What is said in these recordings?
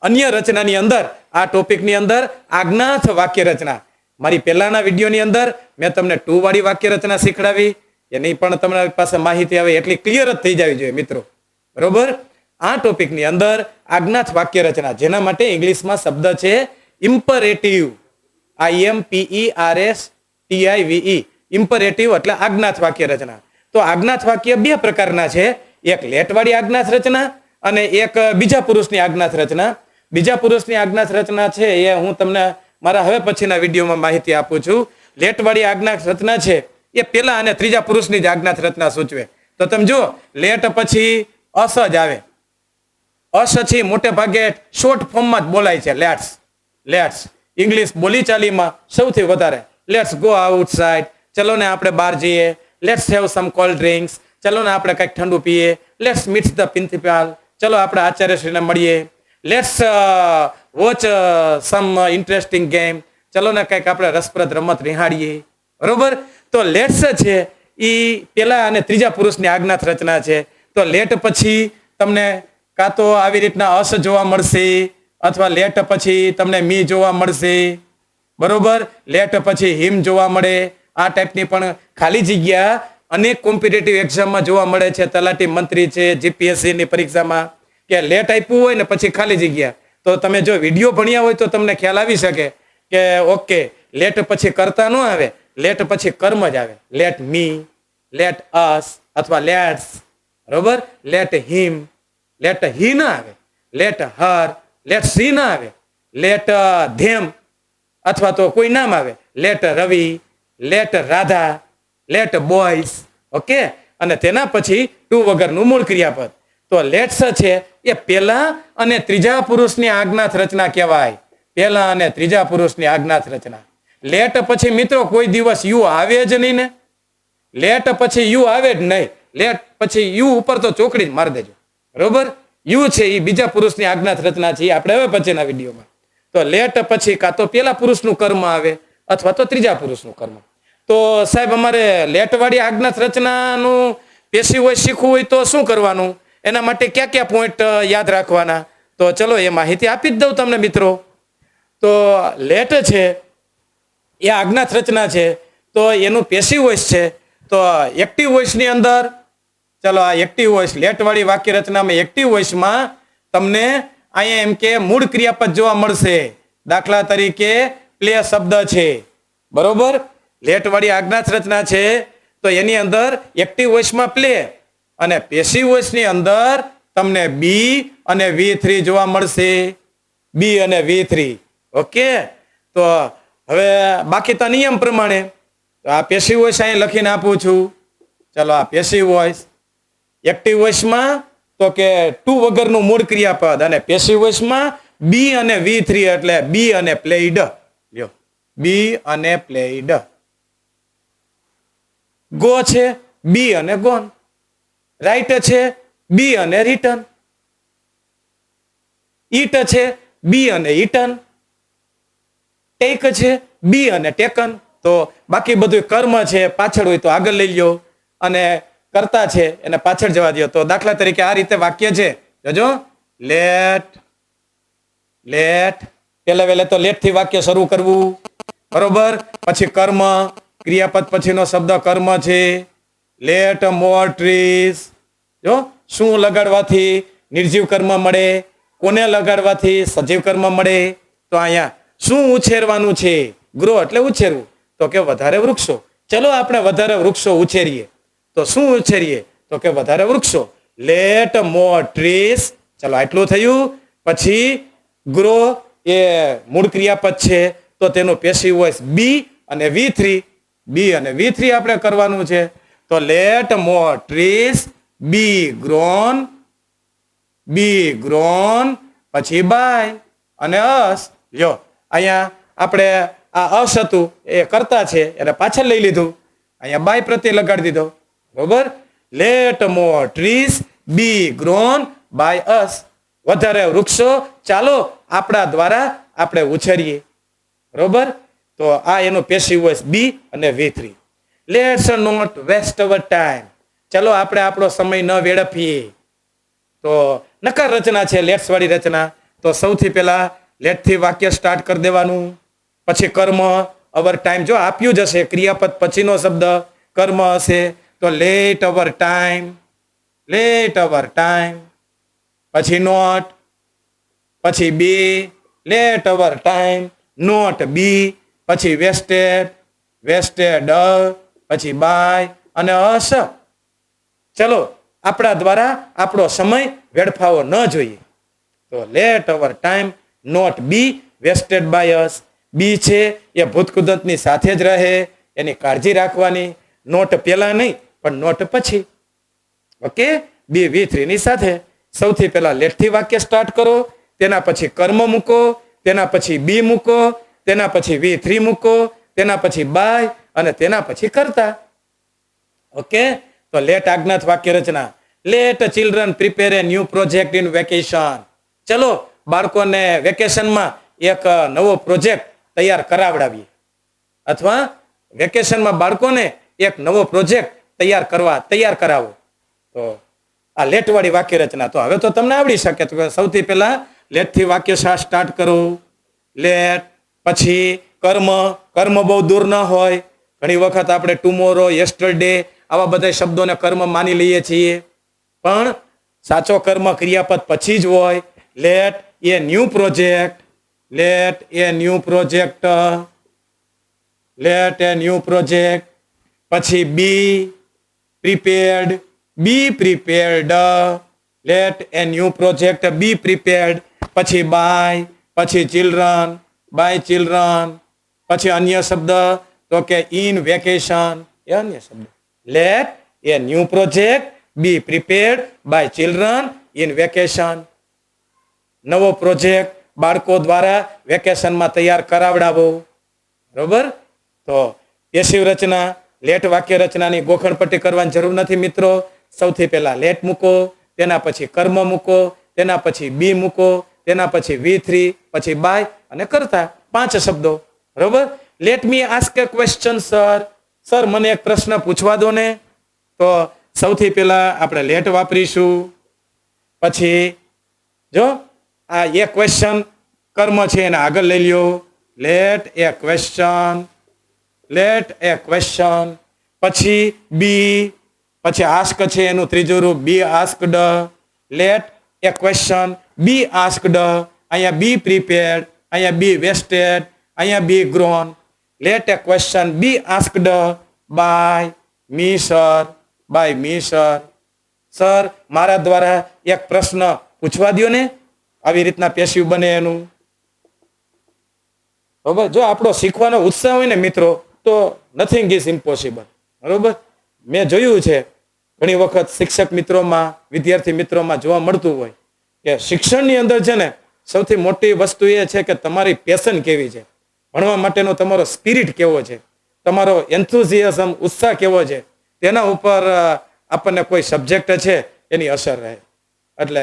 अन्य रचनानी अंदर आ टॉपिकनी अंदर आज्ञार्थ वाक्य रचना मारी पहेलाना विडियोनी अंदर मैं तमने 2 वाળી वाक्य रचना शीखवाडी एनी पण तमरी पासे माहिती आवे एटली क्लियर ज थई जावी जोईए मित्रों। बरोबर, आ टॉपिकनी अंदर आज्ञार्थ वाक्य रचना जेना माटे इंग्लिशमां शब्द छे इम्परेटिव, IMPERATIVE, इम्परेटिव एटले आज्ञार्थ वाक्य रचना। तो आज्ञार्थ वाक्य बे प्रकारना छे, एक लेटवाળી आज्ञार्थ रचना અને એક બીજા પુરુષની આજ્ઞાર્થ રચના। બીજા પુરુષની આજ્ઞાર્થ રચના છે એ હું તમને મારા હવે પછીના વિડીયોમાં માહિતી આપું છું। લેટવાળી આજ્ઞાર્થ રચના છે એ પહેલા અને ત્રીજા પુરુષની જ આજ્ઞાર્થ રચના સૂચવે। તો તમે જો લેટ પછી અસ જ આવે। અસ છે મોટે ભાગે શોર્ટ ફોર્મમાં જ બોલાય છે, લેટ્સ। લેટ્સ ઇંગ્લિશ બોલીચાલીમાં સૌથી વધારે લેટ્સ ગો આઉટસાઇડ, ચલો ને આપણે બહાર જઈએ, let's have some cold drinks, ચલો ને આપણે કંઈક ઠંડુ પીએ, લેટ્સ મીટ ધ પ્રિન્સિપાલ, चलो આપણે આચાર્યશ્રીને મળીએ, let's watch some interesting game, ચલો ને કંઈક આપણે રસપ્રદ રમત નિહાળીએ। બરોબર, તો લેટ્સ છે એ પહેલા અને ત્રીજા પુરુષની આજ્ઞાર્થ રચના છે। તો લેટ પછી તમને કાં તો આવી રીતના અસ જોવા મળશે અથવા લેટ પછી તમને મી જોવા મળશે। બરોબર, લેટ પછી હિમ જોવા મળે। આ ટાઈપની પણ ખાલી જગ્યા अनेक कॉम्पिटेटिव एक्जाम में जोवा मळे छे, तलाटी मंत्री छे, जीपीएससी नी परीक्षा में के लेट आप्युं होय ने पछी खाली जग्या। तो तमे जो विडियो भण्या होय तो तमने ख्याल आवी शके के ओके लेट पछी करता न आवे, लेट पछी कर्म ज आवे। लेट मी, लेट अस अथवा लेट्स। बरोबर, लेट हिम, लेट ही न आवे, लेट हर, लेट सी न आवे, लेट धेम अथवा तो कोई नाम आवे, let Ravi, let Radha, let boys. Okay, અને તેના પછી ટુ વગરનું મૂળ ક્રિયાપદ। તો લેટ્સ છે એ પહેલા અને ત્રીજા પુરુષની આજ્ઞાર્થ રચના કહેવાય। પહેલા અને ત્રીજા પુરુષની આજ્ઞાર્થ રચના। લેટ પછી મિત્રો કોઈ દિવસ યુ આવે જ નહીં ને, લેટ પછી યુ આવે જ નહીં। લેટ પછી યુ ઉપર તો ચોકડી જ મારી દેજો। બરોબર, યુ છે એ બીજા પુરુષની આજ્ઞાર્થ રચના છે, આપણે હવે પછીના વિડીયોમાં। તો લેટ પછી કાં તો પહેલા પુરુષનું કર્મ આવે અથવા તો ત્રીજા પુરુષનું કર્મ। तो साहेब अमारे लेटवाड़ी आज्ञार्थ रचनानु पेशिव वॉइस शीखवुं होय तो शुं करवानुं, एना माटे क्या क्या पॉइंट याद राखवाना? तो चलो ए माहिती आपी ज दऊं तमने मित्रों। तो लेट छे ए आज्ञार्थ रचना छे, तो एनुं पेशिव वॉइस छे। तो एक्टिव वॉइस नी अंदर चलो आ एक्टिव वॉइस लेटवाड़ी वाक्य रचना में एक्टिव वॉइस में तमने अहींया एम के मूळ क्रियापद जोवा मळशे। दाखला तरीके प्ले शब्द छे। बरोबर, लेटवाड़ी आज्ञार्थ रचना छे तो एनी अंदर एक्टिव वॉइस में प्ले अने पेशिव वॉइस नी अंदर तमने बी अने V3 जोवा मळशे। बी अने V3। ओके, तो हवे बाकी तो नियम प्रमाणे तो आ पेशिव वॉइस अहीं लखीने आपું છું। चलो आ पेशिव वॉइस। एक्टिव वॉइस में तो के टू वगरનું મૂળ ક્રિયાપદ અને પેशिव वॉइस में बी अने V3 એટલે बी अने प्लेड। લ્યો, बी अने प्लेड। गो छे बी अने गोन, राइट छे बी अने रिटर्न, ईट छे बी अने ईटन, टेक छे बी अने टेकन। तो बाकी बधुं कर्म छे पाछळ होय तो आगळ लई ल्यो अने करता छे एने पाछळ जवा दो। तो दाखला तरीके आ रीते वाक्य छे, जोजो लेट, लेट पहेला वेले तो लेट थी वाक्य शरू करवुं। बरोबर, पछी कर्म, क्रियापद पछीनो शब्द कर्म छे। लेट मोर ट्रीज, जो शुं लगाडवाथी निर्जीव कर्म मळे, कोने लगाडवाथी सजीव कर्म मळे। तो अहींया शुं उछेरवानुं छे, ग्रो एटले उछेरवुं, तो के वधारे वृक्षो। चलो आपणे वधारे वृक्षो उछेरीए। तो शुं उछेरीए, तो के वधारे वृक्षो। Let more trees. चलो आटલું થયું। પછી ग्रो ए मूळ क्रियापद छे तो तेनो पेशिव वॉइस बी अने V3। बी अने V3 આપણે કરવાનું છે। તો late more trees be grown, B grown પછી બાય અને અસ। લ્યો અહીંયા આપણે આ અસ હતું એ કરતા છે એટલે પાછળ લઈ લીધું, અહીંયા બાય પ્રત્યય લગાડી દીધો। બરોબર, let more trees be grown by us. વધારે વૃક્ષો ચાલો આપણા દ્વારા આપણે ઉછેરીએ। બરોબર, तो आ एनो पेशिव वॉइस बी अने V3। Let's not waste our time. चलो आपणे आपणो समय न वेडफीए। तो नकार रचना छे लेट्स वाળી रचना। તો સૌથી પહેલા લેટ થી વાક્ય સ્ટાર્ટ કરી દેવાનું, પછી કર્મ અવર ટાઈમ, જો આપ્યું જ હશે ક્રિયાપદ પછીનો શબ્દ કર્મ હશે તો let our time, let our time, પછી નોટ, પછી be, let our time, not be, પછી વેસ્ટેડ, વેસ્ટેડ, પછી બાય અને અસ. ચલો આપણા દ્વારા આપણો સમય વેડફાવો ન જોઈએ. તો let our time not be wasted by us. Be છે એ ભૂતકુદરતની સાથે જ રહે, એની કાળજી રાખવાની. નોટ પહેલા નહીં પણ નોટ પછી. ઓકે, બી V3 ની સાથે. સૌથી પહેલા લેટ થી વાક્ય સ્ટાર્ટ કરો, તેના પછી કર્મ મૂકો, તેના પછી બી મૂકો, તેના પછી V3 મૂકો, તેના પછી બાય અને તેના પછી કરતા. ઓકે, તો લેટ આજ્ઞાત વાક્ય રચના. Let children prepare a new project in vacation. ચલો બાળકોને વેકેશનમાં એક નવો પ્રોજેક્ટ તૈયાર કરાવડાવીએ, અથવા વેકેશનમાં બાળકોને એક નવો પ્રોજેક્ટ તૈયાર કરાવો. તો આ લેટ વાળી વાક્ય રચના તો હવે તો તમને આવડી શકે. તો સૌથી પહેલા લેટ થી વાક્ય સ્ટાર્ટ કરો. લેટ, પછી કર્મ. કર્મ બહુ દૂર ન હોય. ઘણી વખત આપણે ટુમોરો, યસ્ટરડે આવા બધા શબ્દોને કર્મ માની લઈએ છીએ, પણ સાચો કર્મ ક્રિયાપદ પછી જ હોય. Late a new project, late a new project, late a new project, પછી બી prepared, B prepared, late a new project be prepared, પછી બાય, પછી ચિલ્ડ્રન, બાય ચિલ્ડ્રન, પછી અન્ય શબ્દ તો કે ઇન વેકેશન, એ અન્ય શબ્દ. Let a new project be prepared by children in vacation. નવો પ્રોજેક્ટ બાળકો દ્વારા વેકેશનમાં તૈયાર કરાવડાવો. બરોબર? તો પેસિવ રચના, લેટ વાક્ય રચનાની ગોખણપટ્ટી કરવાની જરૂર નથી મિત્રો. સૌથી પહેલા લેટ મૂકો, તેના પછી કર્મ મૂકો, તેના પછી બી મૂકો, તેના પછી V3, પછી બાય અને કરતા. 5 શબ્દો. બરોબર? લેટ મી આસ્ક એ ક્વેશ્ચન સર. સર મને એક પ્રશ્ન પૂછવા દો ને. તો સૌથી પહેલા આપણે લેટ વાપરીશું. પછી જો આ એ ક્વેશ્ચન કર્મ છે એને આગળ લઈ લ્યો. Let a question, let a question, પછી બી, પછી આસ્ક છે એનું ત્રીજું રૂપ be asked. Let a question be asked. અહીંયા બી પ્રિપેર્ડ, અહીંયા બી વેસ્ટેડ, અહીંયા be grown. Let a question be asked by me sir, by me sir. Sir મારા દ્વારા એક પ્રશ્ન પૂછવા દો ને. આવી રીતના પેસિવ બને એનું. બરોબર? જો આપણો શીખવાનો ઉત્સાહ હોય ને મિત્રો તો નથિંગ ઇઝ ઇમ્પોસિબલ. બરોબર? મેં જોયું છે ઘણી વખત શિક્ષક મિત્રોમાં, વિદ્યાર્થી મિત્રોમાં જોવા મળતું હોય કે શિક્ષણની અંદર છે ને સૌથી મોટી વસ્તુ એ છે કે તમારી પેશન કેવી છે, ભણવા માટેનો તમારો સ્પિરિટ કેવો છે, તમારો એન્થુઝિયાઝમ, ઉત્સાહ કેવો છે, તેના ઉપર આપણને કોઈ સબ્જેક્ટ છે એની અસર રહે. એટલે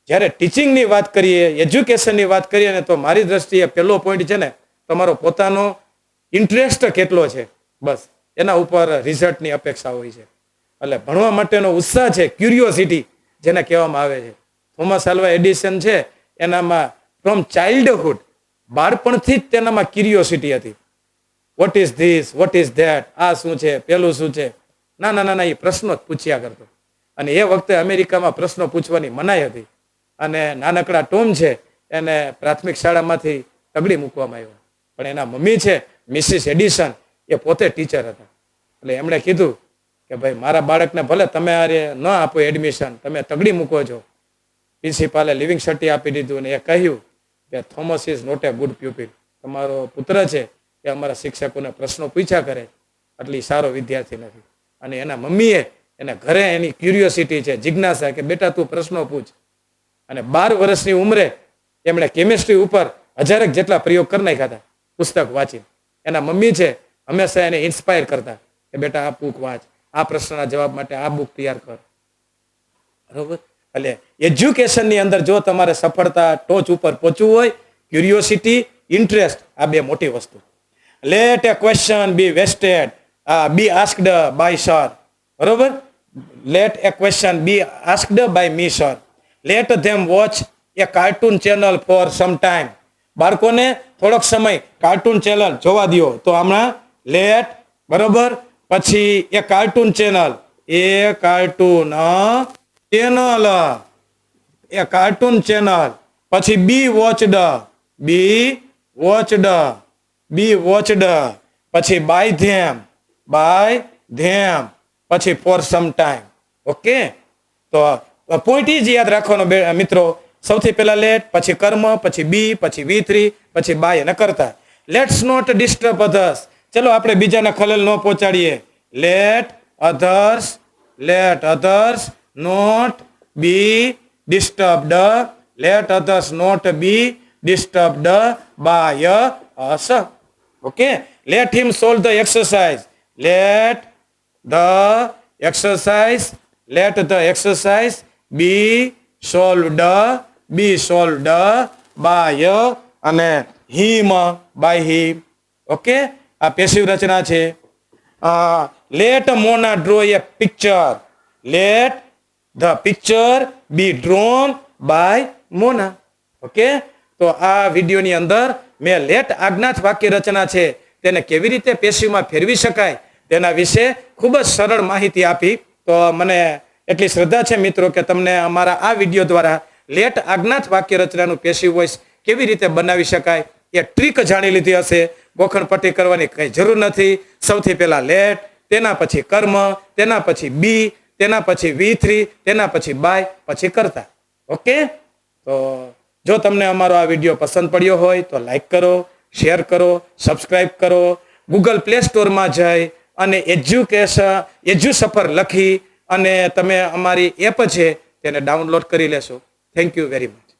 જ્યારે ટીચિંગની વાત કરીએ, એજ્યુકેશનની વાત કરીએ ને તો મારી દ્રષ્ટિએ પહેલો પોઈન્ટ છે ને તમારો પોતાનો ઇન્ટરેસ્ટ કેટલો છે, બસ એના ઉપર રિઝલ્ટની અપેક્ષા હોય છે. એટલે ભણવા માટેનો ઉત્સાહ છે, ક્યુરિયોસિટી જેને કહેવામાં આવે છે. થોમસ આલ્વા એડિસન છે એનામાં ફ્રોમ ચાઇલ્ડહુડ, બાળપણથી જ તેનામાં ક્યુરિયોસિટી હતી. What is this, what is that, આ શું છે, પેલું શું છે, ના ના ના, એ પ્રશ્નો જ પૂછ્યા કરતો. અને એ વખતે અમેરિકામાં પ્રશ્નો પૂછવાની મનાઈ હતી. અને નાનકડા ટોમ છે એને પ્રાથમિક શાળામાંથી તગડી મૂકવામાં આવ્યો. પણ એના મમ્મી છે મિસિસ એડિસન, એ પોતે ટીચર હતા. એટલે એમણે કીધું કે ભાઈ મારા બાળકને ભલે તમે આરે ન આપો એડમિશન, તમે તગડી મૂકો છો. પ્રિન્સિપાલે લિવિંગ સર્ટી આપી દીધું અને એ કહ્યું કે Thomas is not a good pupil. તમારો પુત્ર છે એ અમારા શિક્ષકોને પ્રશ્નો પૂછ્યા કરે એટલે સારો વિદ્યાર્થી નથી. અને એના મમ્મીએ એને ઘરે એની ક્યુરિયોસિટી છે, જિજ્ઞાસા કે બેટા તું પ્રશ્નો પૂછ. અને 12 વર્ષની ઉંમરે એમણે કેમિસ્ટ્રી ઉપર 1000 જેટલા પ્રયોગ કરી નાખ્યા હતા પુસ્તક વાંચીને. એના મમ્મી છે હંમેશા એને ઇન્સ્પાયર કરતા કે બેટા આ બુક વાંચ, આ પ્રશ્નના જવાબ માટે આ બુક તૈયાર કર. બરોબર? એટલે એજ્યુકેશનની અંદર જો તમારે સફળતા ટોચ ઉપર પહોંચવું હોય, ક્યુરિયોસિટી, ઇન્ટરેસ્ટ, આ 2 મોટી વસ્તુ. Let a question be wasted, be asked by sir. બરોબર? Let a question be asked by me sir. Let them watch a cartoon channel for some time. બાળકોને થોડોક સમય કાર્ટૂન ચેનલ જોવા દો. તો હમણાં લેટ, બરોબર, પછી એ કાર્ટૂન ચેનલ, એ કાર્ટૂન ચેનલ, એ કાર્ટૂન ચેનલ, પછી બી વોચડ, બી વોચડ, બી વોચડ, પછી બાય ધેમ, પછી ફોર સમ ટાઈમ. ઓકે, તો પોઈન્ટ જ યાદ રાખવાનો મિત્રો. સૌથી પહેલા લેટ, પછી કર્મ, પછી બી, પછી V3, પછી બાય અને કરતા. Let's not disturb others. ચલો આપણે બીજાને ખલેલ ન પહોંચાડીએ. Let others not be disturbed, let others not be disturbed by us. Okay, let him solve the exercise, let the exercise be solved by અને હિમ, બાય હિમ. ઓકે, આ passive રચના છે. Let Mona draw a picture, let the picture be drawn by Mona. Okay, તો આ વિડીયોની અંદર મેં late આજ્ઞાત વાક્ય રચના છે તેને કેવી રીતે પેસિવમાં ફેરવી શકાય તેના વિશે ખૂબ જ સરળ માહિતી આપી. તો મને એટલી શ્રદ્ધા છે મિત્રો કે તમને અમારા આ વિડીયો દ્વારા લેટ આજ્ઞાત વાક્ય રચનાનું પેસિવ વોઇસ કેવી રીતે બનાવી શકાય એ ટ્રીક જાણી લીધી હશે. ગોખણપટ્ટી કરવાની કંઈ જરૂર નથી. સૌથી પહેલા લેટ, તેના પછી કર્મ, તેના પછી બી, તેના પછી V3, તેના પછી બાય, પછી કરતા. ઓકે, તો જો તમને અમારો આ વિડીયો પસંદ પડ્યો હોય તો લાઈક કરો, શેર કરો, સબસ્ક્રાઇબ કરો. ગૂગલ પ્લે સ્ટોરમાં જઈ અને એજ્યુસફર લખી અને તમે અમારી એપ છે તેને ડાઉનલોડ કરી લેશો. Thank you very much.